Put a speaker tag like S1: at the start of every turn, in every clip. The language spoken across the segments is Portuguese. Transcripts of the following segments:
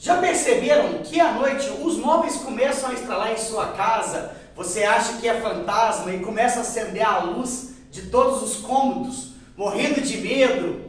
S1: Já perceberam que à noite os móveis começam a estralar em sua casa? Você acha que é fantasma e começa a acender a luz de todos os cômodos, morrendo de medo?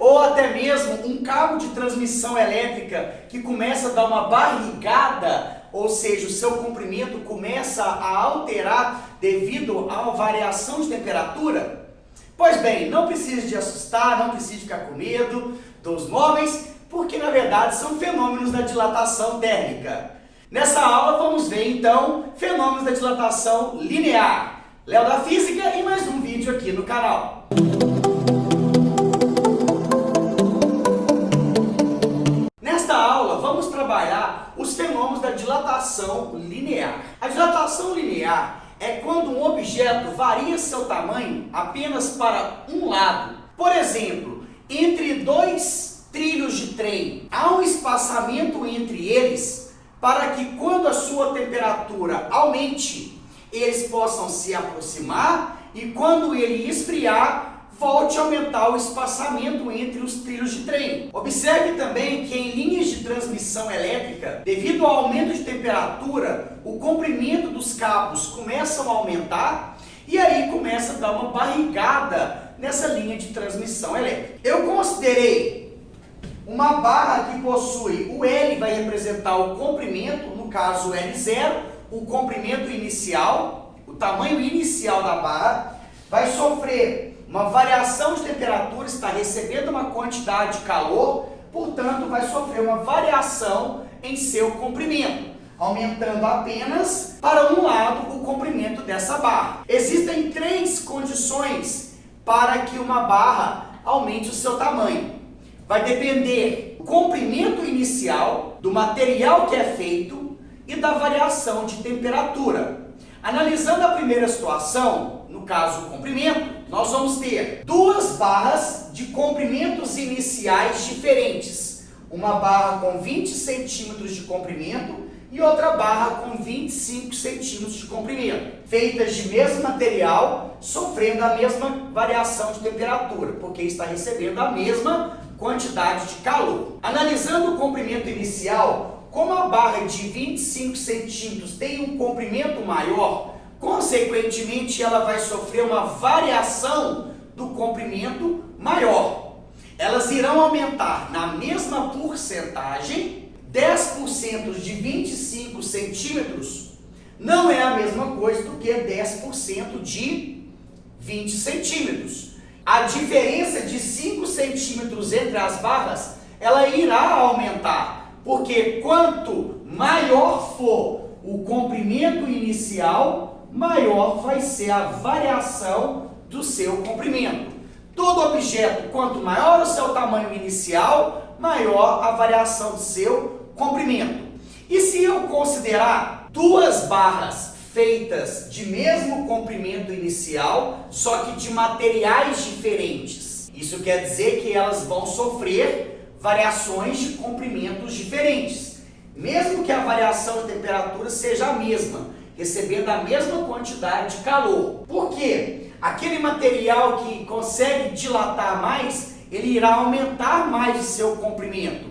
S1: Ou até mesmo um cabo de transmissão elétrica que começa a dar uma barrigada, ou seja, o seu comprimento começa a alterar devido a uma variação de temperatura? Pois bem, não precisa de assustar, não precisa de ficar com medo dos móveis, porque na verdade são fenômenos da dilatação térmica. Nessa aula vamos ver então fenômenos da dilatação linear. Léo da Física e mais um vídeo aqui no canal. Nesta aula vamos trabalhar os fenômenos da dilatação linear. A dilatação linear é quando um objeto varia seu tamanho apenas para um lado. Por exemplo, entre dois trilhos de trem, há um espaçamento entre eles para que quando a sua temperatura aumente, eles possam se aproximar e quando ele esfriar, volte a aumentar o espaçamento entre os trilhos de trem. Observe também que em linhas de transmissão elétrica, devido ao aumento de temperatura, o comprimento dos cabos começam a aumentar e aí começa a dar uma barrigada nessa linha de transmissão elétrica. Eu considerei uma barra que possui o L vai representar o comprimento, no caso L0, o comprimento inicial, o tamanho inicial da barra, vai sofrer uma variação de temperatura, está recebendo uma quantidade de calor, portanto vai sofrer uma variação em seu comprimento, aumentando apenas para um lado o comprimento dessa barra. Existem três condições para que uma barra aumente o seu tamanho. Vai depender do comprimento inicial, do material que é feito e da variação de temperatura. Analisando a primeira situação, no caso o comprimento, nós vamos ter duas barras de comprimentos iniciais diferentes. Uma barra com 20 centímetros de comprimento e outra barra com 25 centímetros de comprimento, feitas de mesmo material, sofrendo a mesma variação de temperatura, porque está recebendo a mesma quantidade de calor. Analisando o comprimento inicial, como a barra de 25 centímetros tem um comprimento maior, consequentemente ela vai sofrer uma variação do comprimento maior. Elas irão aumentar na mesma porcentagem. 10% de 25 centímetros não é a mesma coisa do que 10% de 20 centímetros. A diferença de 5 centímetros entre as barras, ela irá aumentar, porque quanto maior for o comprimento inicial, maior vai ser a variação do seu comprimento. Todo objeto, quanto maior o seu tamanho inicial, maior a variação do seu comprimento. E se eu considerar duas barras feitas de mesmo comprimento inicial, só que de materiais diferentes, isso quer dizer que elas vão sofrer variações de comprimentos diferentes, mesmo que a variação de temperatura seja a mesma, recebendo a mesma quantidade de calor. Por quê? Aquele material que consegue dilatar mais, ele irá aumentar mais o seu comprimento.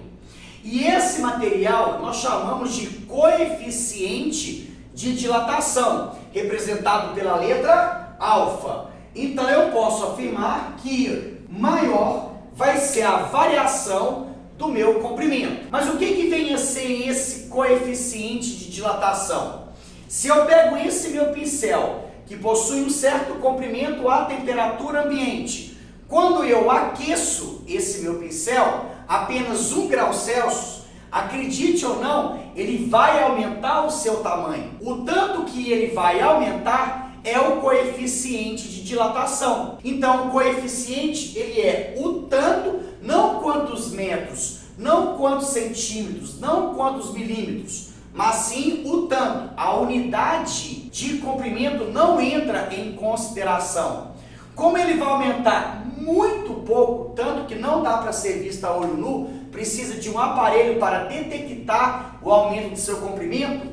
S1: E esse material nós chamamos de coeficiente de dilatação, representado pela letra alfa. Então eu posso afirmar que maior vai ser a variação do meu comprimento. Mas o que vem a ser esse coeficiente de dilatação? Se eu pego esse meu pincel, que possui um certo comprimento à temperatura ambiente, quando eu aqueço esse meu pincel, apenas 1 grau Celsius, acredite ou não, ele vai aumentar o seu tamanho. O tanto que ele vai aumentar é o coeficiente de dilatação. Então, o coeficiente, ele é o tanto, não quantos metros, não quantos centímetros, não quantos milímetros, mas sim o tanto. A unidade de comprimento não entra em consideração. Como ele vai aumentar muito pouco, tanto que não dá para ser visto a olho nu, precisa de um aparelho para detectar o aumento do seu comprimento,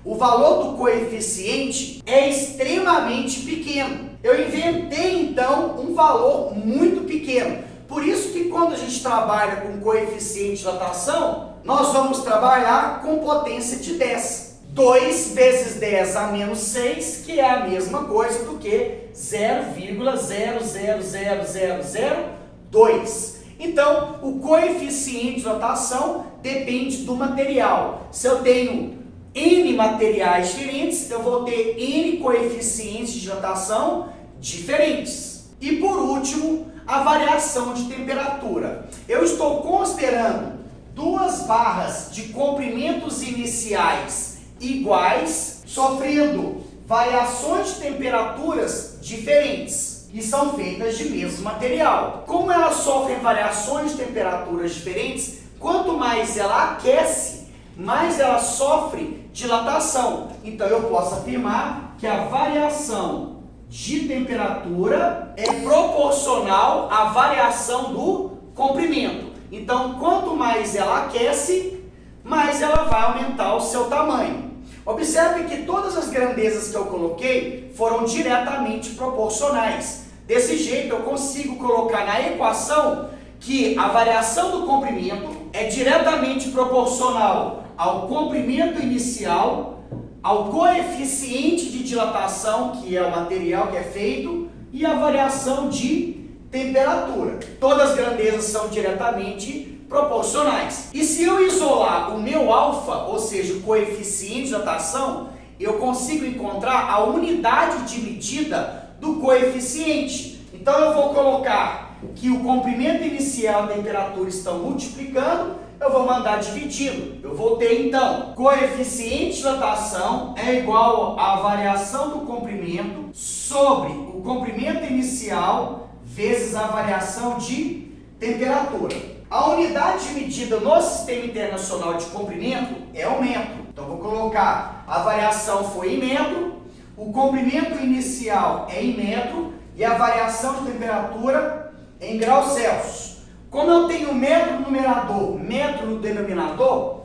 S1: o valor do coeficiente é extremamente pequeno. Eu inventei então um valor muito pequeno. Por isso que quando a gente trabalha com coeficiente de dilatação, nós vamos trabalhar com potência de 10. 2 vezes 10 a menos 6, que é a mesma coisa do que 0,000002. Então, o coeficiente de dilatação depende do material. Se eu tenho N materiais diferentes, eu vou ter N coeficientes de dilatação diferentes. E por último, a variação de temperatura. Eu estou considerando duas barras de comprimentos iniciais iguais, sofrendo variações de temperaturas diferentes, que são feitas de mesmo material. Como elas sofrem variações de temperaturas diferentes, quanto mais ela aquece, mais ela sofre dilatação. Então eu posso afirmar que a variação de temperatura é proporcional à variação do comprimento. Então, quanto mais ela aquece, mais ela vai aumentar o seu tamanho. Observe que todas as grandezas que eu coloquei foram diretamente proporcionais. Desse jeito, eu consigo colocar na equação que a variação do comprimento é diretamente proporcional ao comprimento inicial, ao coeficiente de dilatação, que é o material que é feito, e a variação de temperatura. Todas as grandezas são diretamente proporcionais. E se eu isolar o meu alfa, ou seja, o coeficiente de dilatação, eu consigo encontrar a unidade de medida do coeficiente. Então eu vou colocar que o comprimento inicial e a temperatura estão multiplicando, eu vou mandar dividindo. Eu vou ter então, coeficiente de dilatação é igual à variação do comprimento sobre o comprimento inicial vezes a variação de temperatura. A unidade de medida no Sistema Internacional de Comprimento é o metro. Então vou colocar, a variação foi em metro, o comprimento inicial é em metro e a variação de temperatura em graus Celsius. Como eu tenho metro no numerador, metro no denominador,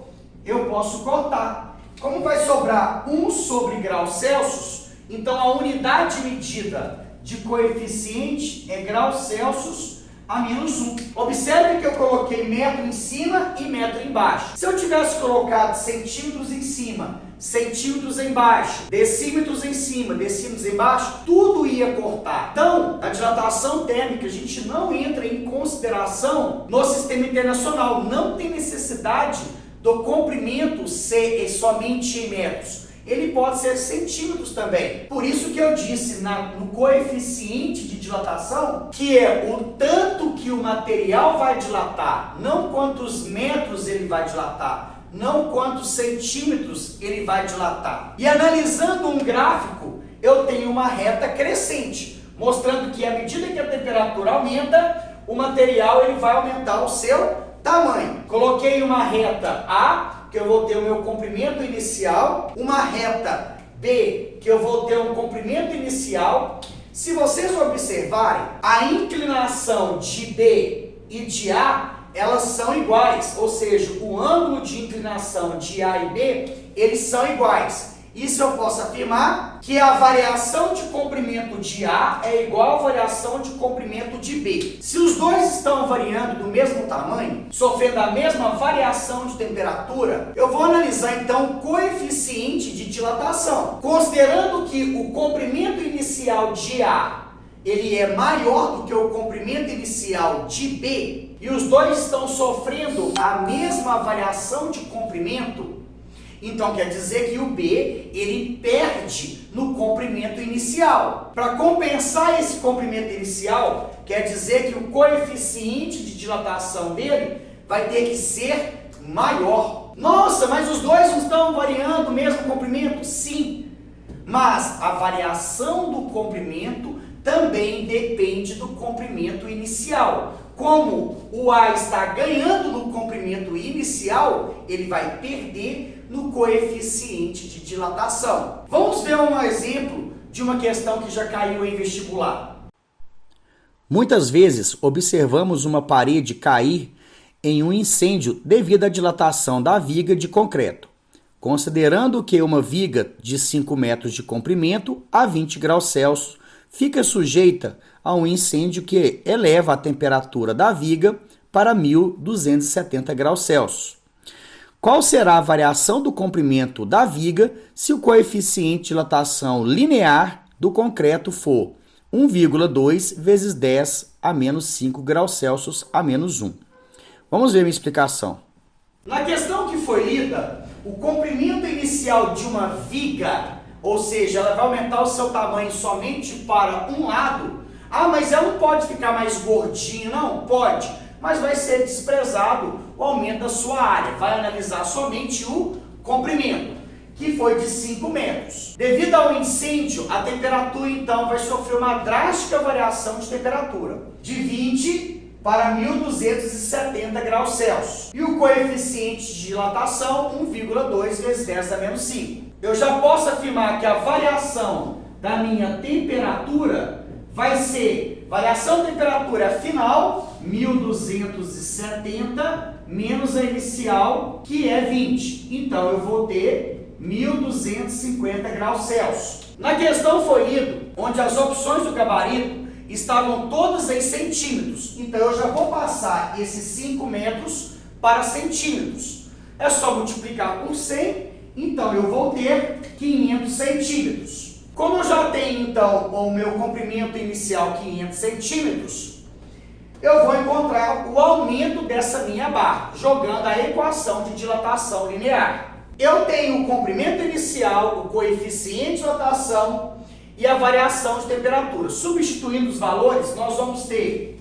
S1: eu posso cortar. Como vai sobrar 1 sobre graus Celsius, então a unidade de medida de coeficiente é graus Celsius a menos 1. Observe que eu coloquei metro em cima e metro embaixo. Se eu tivesse colocado centímetros em cima, centímetros embaixo, decímetros em cima, decímetros embaixo, tudo ia cortar. Então, a dilatação térmica a gente não entra em consideração no Sistema Internacional. Não tem necessidade do comprimento ser somente em metros. Ele pode ser centímetros também. Por isso que eu disse no coeficiente de dilatação, que é o tanto que o material vai dilatar, não quantos metros ele vai dilatar, não quantos centímetros ele vai dilatar. E analisando um gráfico, eu tenho uma reta crescente, mostrando que à medida que a temperatura aumenta, o material ele vai aumentar o seu tamanho. Coloquei uma reta A, que eu vou ter o meu comprimento inicial, uma reta B, que eu vou ter um comprimento inicial. Se vocês observarem, a inclinação de B e de A, elas são iguais, ou seja, o ângulo de inclinação de A e B, eles são iguais. Isso eu posso afirmar que a variação de comprimento de A é igual à variação de comprimento de B. Se os dois estão variando do mesmo tamanho, sofrendo a mesma variação de temperatura, eu vou analisar então o coeficiente de dilatação. Considerando que o comprimento inicial de A ele é maior do que o comprimento inicial de B, e os dois estão sofrendo a mesma variação de comprimento, então quer dizer que o B ele perde no comprimento inicial. Para compensar esse comprimento inicial, quer dizer que o coeficiente de dilatação dele vai ter que ser maior. Nossa, mas os dois não estão variando o mesmo comprimento? Sim, mas a variação do comprimento também depende do comprimento inicial. Como o A está ganhando no comprimento inicial, ele vai perder no coeficiente de dilatação. Vamos ver um exemplo de uma questão que já caiu em vestibular.
S2: Muitas vezes observamos uma parede cair em um incêndio devido à dilatação da viga de concreto. Considerando que uma viga de 5 metros de comprimento a 20 graus Celsius fica sujeita a um incêndio que eleva a temperatura da viga para 1.270 graus Celsius. Qual será a variação do comprimento da viga se o coeficiente de dilatação linear do concreto for 1,2 vezes 10 a menos 5 graus Celsius a menos 1? Vamos ver minha explicação.
S1: Na questão que foi lida, o comprimento inicial de uma viga, ou seja, ela vai aumentar o seu tamanho somente para um lado. Ah, mas ela não pode ficar mais gordinha, não? Pode, mas vai ser desprezado o aumento da sua área. Vai analisar somente o comprimento, que foi de 5 metros. Devido ao incêndio, a temperatura então vai sofrer uma drástica variação de temperatura, de 20 para 1270 graus Celsius. E o coeficiente de dilatação, 1,2 vezes 10 a menos 5. Eu já posso afirmar que a variação da minha temperatura vai ser, variação de temperatura final, 1270 menos a inicial, que é 20. Então eu vou ter 1250 graus Celsius. Na questão foi lido, onde as opções do gabarito estavam todas em centímetros. Então eu já vou passar esses 5 metros para centímetros. É só multiplicar por 100, então eu vou ter 500 centímetros. Como eu já tenho então o meu comprimento inicial 500 centímetros, eu vou encontrar o aumento dessa minha barra, jogando a equação de dilatação linear. Eu tenho o comprimento inicial, o coeficiente de dilatação e a variação de temperatura. Substituindo os valores, nós vamos ter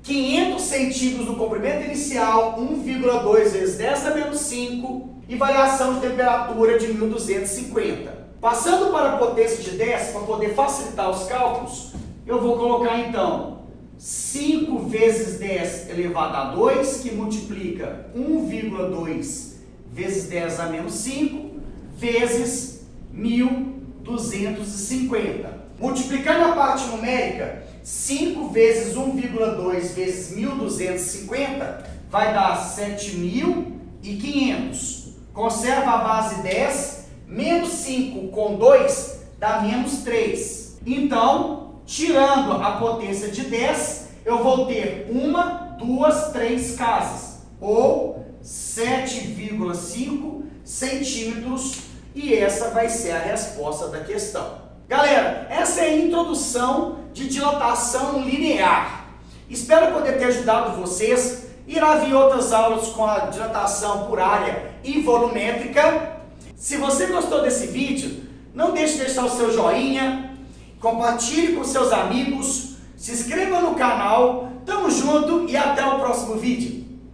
S1: 500 centímetros do comprimento inicial, 1,2 vezes 10 a menos 5, e variação de temperatura de 1250. Passando para a potência de 10, para poder facilitar os cálculos, eu vou colocar então 5 vezes 10 elevado a 2, que multiplica 1,2 vezes 10 a menos 5, vezes 1250. Multiplicando a parte numérica, 5 vezes 1,2 vezes 1250 vai dar 7.500. Conserva a base 10, menos 5 com 2 dá menos 3. Então, tirando a potência de 10, eu vou ter 1, 2, 3 casas, ou 7,5 centímetros, e essa vai ser a resposta da questão. Galera, essa é a introdução de dilatação linear. Espero poder ter ajudado vocês. Irá vir outras aulas com a dilatação por área e volumétrica. Se você gostou desse vídeo, não deixe de deixar o seu joinha, compartilhe com seus amigos, se inscreva no canal. Tamo junto e até o próximo vídeo.